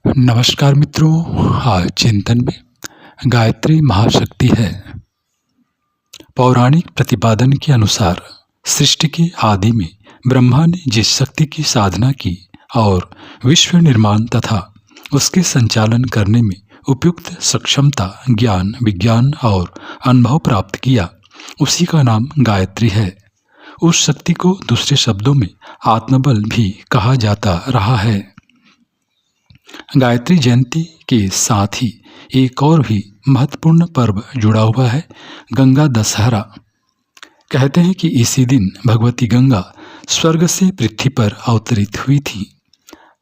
नमस्कार मित्रों। आज चिंतन में गायत्री महाशक्ति है। पौराणिक प्रतिपादन के अनुसार सृष्टि के आदि में ब्रह्मा ने जिस शक्ति की साधना की और विश्व निर्माण तथा उसके संचालन करने में उपयुक्त सक्षमता, ज्ञान, विज्ञान और अनुभव प्राप्त किया, उसी का नाम गायत्री है। उस शक्ति को दूसरे शब्दों में आत्मबल भी कहा जाता रहा है। गायत्री जयंती के साथ ही एक और भी महत्वपूर्ण पर्व जुड़ा हुआ है, गंगा दशहरा। कहते हैं कि इसी दिन भगवती गंगा स्वर्ग से पृथ्वी पर अवतरित हुई थी।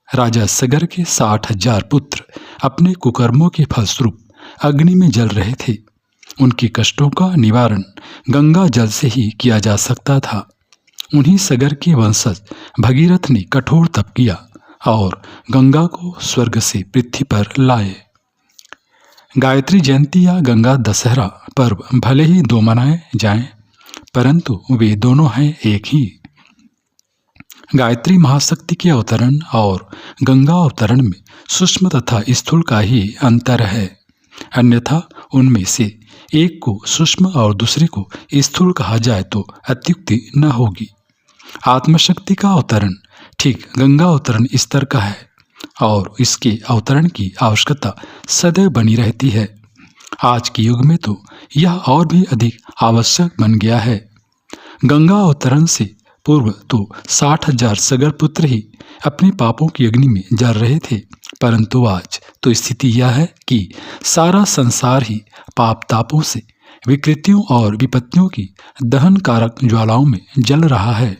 राजा सगर के 60,000 पुत्र अपने कुकर्मों के फलस्वरूप अग्नि में जल रहे थे। उनके कष्टों का निवारण गंगा जल से ही किया जा सकता था। उन्हीं सगर के वंशज भगीरथ ने कठोर तप किया और गंगा को स्वर्ग से पृथ्वी पर लाए। गायत्री जयंती या गंगा दशहरा पर्व भले ही दो मनाए जाएं, परंतु वे दोनों हैं एक ही। गायत्री महाशक्ति के अवतरण और गंगा अवतरण में सूक्ष्म तथा स्थूल का ही अंतर है, अन्यथा उनमें से एक को सूक्ष्म और दूसरे को स्थूल कहा जाए तो अत्युक्ति न होगी। आत्मशक्ति का अवतरण ठीक गंगा अवतरण स्तर का है और इसके अवतरण की आवश्यकता सदैव बनी रहती है। आज के युग में तो यह और भी अधिक आवश्यक बन गया है। गंगा अवतरण से पूर्व तो 60,000 सगर पुत्र ही अपने पापों की अग्नि में जल रहे थे, परंतु आज तो स्थिति यह है कि सारा संसार ही पाप तापों से, विकृतियों और विपत्तियों की दहन कारक ज्वालाओं में जल रहा है।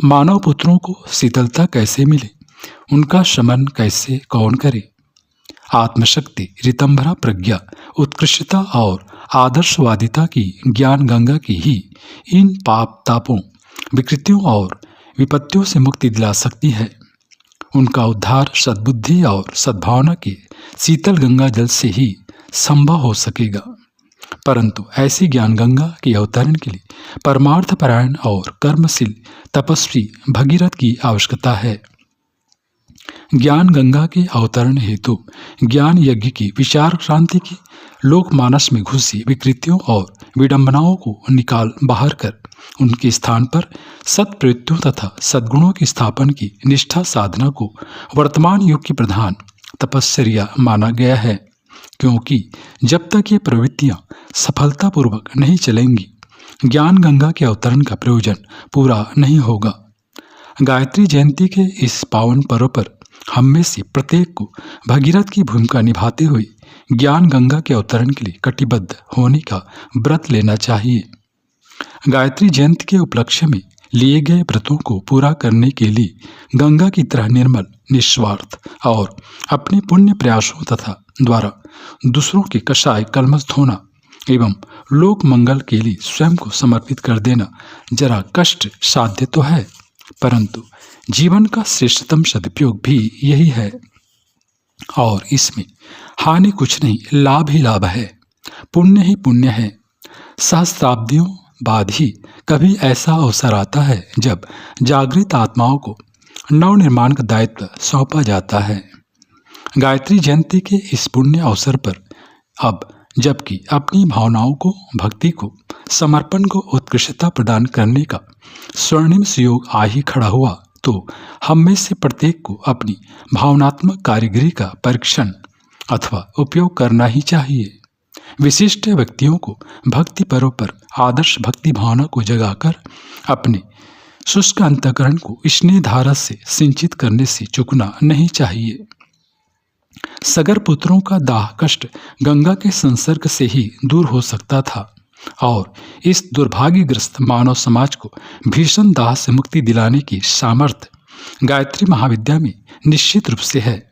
मानव पुत्रों को शीतलता कैसे मिले, उनका शमन कैसे कौन करे। आत्मशक्ति, ऋतंभरा प्रज्ञा, उत्कृष्टता और आदर्शवादिता की ज्ञान गंगा की ही इन पाप तापों, विकृतियों और विपत्तियों से मुक्ति दिला सकती है। उनका उद्धार सद्बुद्धि और सद्भावना के शीतल गंगा जल से ही संभव हो सकेगा। परंतु ऐसी ज्ञान गंगा के अवतरण के लिए परमार्थ परायण और कर्मशील तपस्वी भगीरथ की आवश्यकता है। ज्ञान गंगा के अवतरण हेतु ज्ञान यज्ञ की विचार क्रांति की लोकमानस में घुसी विकृतियों और विडंबनाओं को निकाल बाहर कर उनके स्थान पर सत्प्रवृत्तियों तथा सद्गुणों की स्थापन की निष्ठा साधना को वर्तमान युग की प्रधान तपस्या माना गया है, क्योंकि जब तक ये प्रवृत्तियां सफलतापूर्वक नहीं चलेंगी, ज्ञान गंगा के अवतरण का प्रयोजन पूरा नहीं होगा। गायत्री जयंती के इस पावन पर्व पर हम में से प्रत्येक को भगीरथ की भूमिका निभाते हुए ज्ञान गंगा के अवतरण के लिए कटिबद्ध होने का व्रत लेना चाहिए। गायत्री जयंती के उपलक्ष्य में लिए गए व्रतों को पूरा करने के लिए गंगा की तरह निर्मल, निस्वार्थ और अपने पुण्य प्रयासों तथा द्वारा दूसरों के कषाय कलमश धोना एवं लोक मंगल के लिए स्वयं को समर्पित कर देना जरा कष्ट साध्य तो है, परंतु जीवन का श्रेष्ठतम सदुपयोग भी यही है और इसमें हानि कुछ नहीं, लाभ ही लाभ है, पुण्य ही पुण्य है। सहस्राब्दियों बाद ही कभी ऐसा अवसर आता है जब जागृत आत्माओं को नवनिर्माण का दायित्व सौंपा जाता है। गायत्री जयंती के इस पुण्य अवसर पर अब जबकि अपनी भावनाओं को, भक्ति को, समर्पण को उत्कृष्टता प्रदान करने का स्वर्णिम सुयोग आ ही खड़ा हुआ, तो हम में से प्रत्येक को अपनी भावनात्मक कारीगरी का परीक्षण अथवा उपयोग करना ही चाहिए। विशिष्ट व्यक्तियों को भक्ति पर्व पर आदर्श भक्ति भावना को जगाकर अपने शुष्क अंतःकरण को स्नेह धारा से सिंचित करने से चूकना नहीं चाहिए। सगर पुत्रों का दाह कष्ट गंगा के संसर्ग से ही दूर हो सकता था और इस दुर्भाग्यग्रस्त मानव समाज को भीषण दाह से मुक्ति दिलाने की सामर्थ्य गायत्री महाविद्या में निश्चित रूप से है।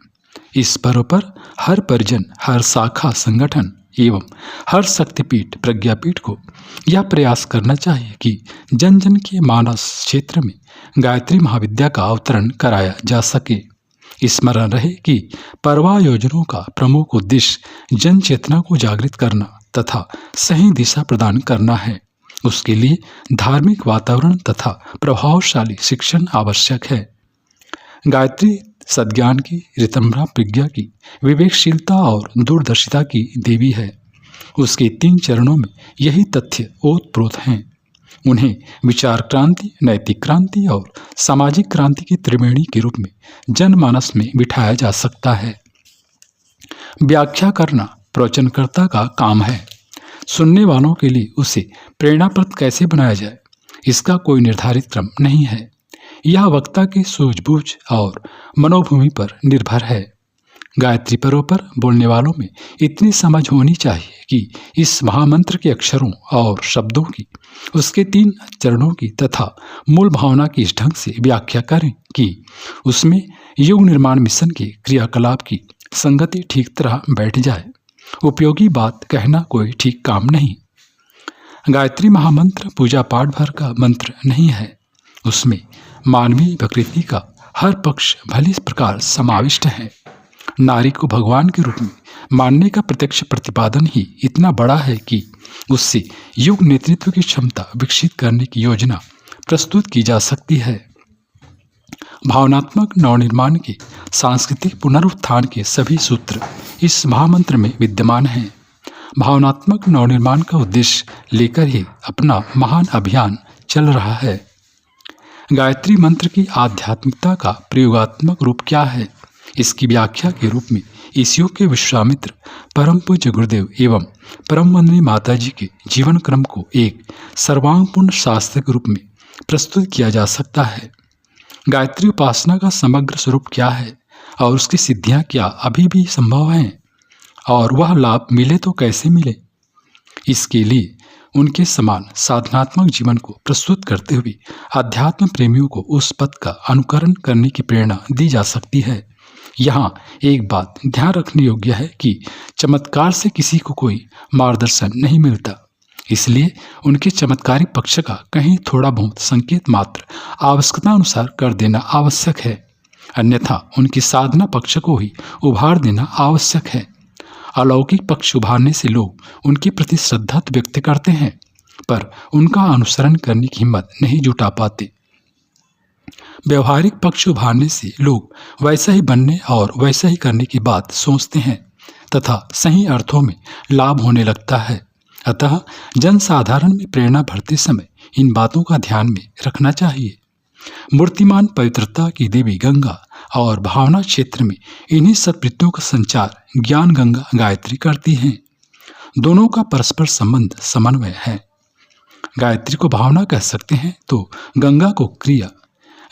इस पर्व पर हर परिजन, हर शाखा संगठन एवं हर शक्तिपीठ, प्रज्ञापीठ को यह प्रयास करना चाहिए कि जन जन के मानस क्षेत्र में गायत्री महाविद्या का अवतरण कराया जा सके। स्मरण रहे कि पर्वायोजनों का प्रमुख उद्देश्य जन चेतना को जागृत करना तथा सही दिशा प्रदान करना है। उसके लिए धार्मिक वातावरण तथा प्रभावशाली शिक्षण आवश्यक है। गायत्री सद्ज्ञान की, ऋतंभरा प्रज्ञा की, विवेकशीलता और दूरदर्शिता की देवी है। उसके 3 चरणों में यही तथ्य ओतप्रोत हैं। उन्हें विचार क्रांति, नैतिक क्रांति और सामाजिक क्रांति की त्रिवेणी के रूप में जनमानस में बिठाया जा सकता है। व्याख्या करना प्रवचनकर्ता का काम है। सुनने वालों के लिए उसे प्रेरणाप्रद कैसे बनाया जाए, इसका कोई निर्धारित क्रम नहीं है। यह वक्ता की सूझबूझ और मनोभूमि पर निर्भर है। गायत्री पर्व पर बोलने वालों में इतनी समझ होनी चाहिए कि इस महामंत्र के अक्षरों और शब्दों की, उसके 3 चरणों की तथा मूल भावना की इस ढंग से व्याख्या करें कि उसमें युग निर्माण मिशन के क्रियाकलाप की संगति ठीक तरह बैठ जाए। उपयोगी बात कहना कोई ठीक काम नहीं। गायत्री महामंत्र पूजा पाठ भर का मंत्र नहीं है। उसमें मानवीय प्रकृति का हर पक्ष भली प्रकार समाविष्ट है। नारी को भगवान के रूप में मानने का प्रत्यक्ष प्रतिपादन ही इतना बड़ा है कि उससे युग नेतृत्व की क्षमता विकसित करने की योजना प्रस्तुत की जा सकती है। भावनात्मक नवनिर्माण के सांस्कृतिक पुनरुत्थान के सभी सूत्र इस महामंत्र में विद्यमान हैं। भावनात्मक नवनिर्माण का उद्देश्य लेकर ही अपना महान अभियान चल रहा है। गायत्री मंत्र की आध्यात्मिकता का प्रयोगात्मक रूप क्या है, इसकी व्याख्या के रूप में इस युग के विश्वामित्र, परम पूज्य गुरुदेव एवं परम वंदनीय माता जी के जीवन क्रम को एक सर्वांगपूर्ण शास्त्र के रूप में प्रस्तुत किया जा सकता है। गायत्री उपासना का समग्र स्वरूप क्या है और उसकी सिद्धियां क्या अभी भी संभव हैं, और वह लाभ मिले तो कैसे मिले, इसके लिए उनके समान साधनात्मक जीवन को प्रस्तुत करते हुए अध्यात्म प्रेमियों को उस पथ का अनुकरण करने की प्रेरणा दी जा सकती है। यहाँ एक बात ध्यान रखने योग्य है कि चमत्कार से किसी को कोई मार्गदर्शन नहीं मिलता, इसलिए उनके चमत्कारिक पक्ष का कहीं थोड़ा बहुत संकेत मात्र आवश्यकता अनुसार कर देना आवश्यक है, अन्यथा उनकी साधना पक्ष को ही उभार देना आवश्यक है। अलौकिक पक्ष उभारने से लोग उनके प्रति श्रद्धा तो व्यक्त करते हैं, पर उनका अनुसरण करने की हिम्मत नहीं जुटा पाते। व्यवहारिक पक्ष उभारने से लोग वैसा ही बनने और वैसा ही करने की बात सोचते हैं तथा सही अर्थों में लाभ होने लगता है। अतः जनसाधारण में प्रेरणा भरते समय इन बातों का ध्यान में रखना चाहिए। मूर्तिमान पवित्रता की देवी गंगा और भावना क्षेत्र में इन्हीं सत्वृत्तियों का संचार ज्ञान गंगा गायत्री करती हैं। दोनों का परस्पर संबंध समन्वय है। गायत्री को भावना कह सकते हैं तो गंगा को क्रिया।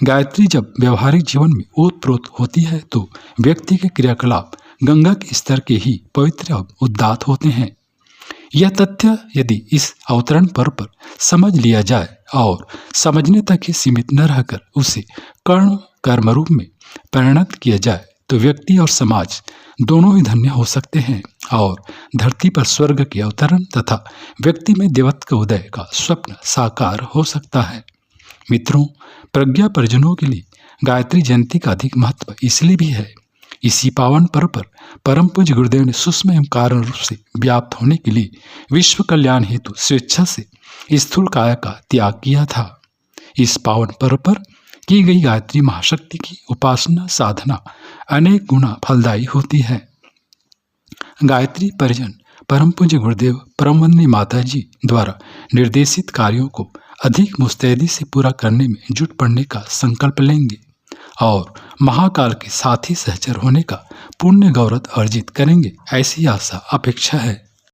गायत्री जब व्यवहारिक जीवन में ओतप्रोत होती है तो व्यक्ति के क्रियाकलाप गंगा के स्तर के ही पवित्र और उदात्त होते हैं। यह तथ्य यदि इस अवतरण पर समझ लिया जाए और समझने तक ही सीमित न रहकर उसे कर्ण कर्म रूप में परिणत किया जाए तो व्यक्ति और समाज दोनों ही धन्य हो सकते हैं और धरती पर स्वर्ग के अवतरण तथा व्यक्ति में देवत्व के उदय का स्वप्न साकार हो सकता है। मित्रों, प्रज्ञा परिजनों के लिए गायत्री जयंती का अधिक महत्व इसलिए भी है। इसी पावन पर्व पर परम पूज्य गुरुदेव ने सूक्ष्म एवं कारण रूप से व्याप्त होने के लिए विश्व कल्याण हेतु स्वेच्छा से स्थूल काया का त्याग किया था। इस पावन पर्व पर की गई गायत्री महाशक्ति की उपासना साधना अनेक गुना फलदायी होती है। गायत्री परिजन परम पूज्य गुरुदेव परम वंदनीय माता जी द्वारा निर्देशित कार्यों को अधिक मुस्तैदी से पूरा करने में जुट पड़ने का संकल्प लेंगे और महाकाल के साथी सहचर होने का पुण्य गौरव अर्जित करेंगे, ऐसी आशा अपेक्षा है।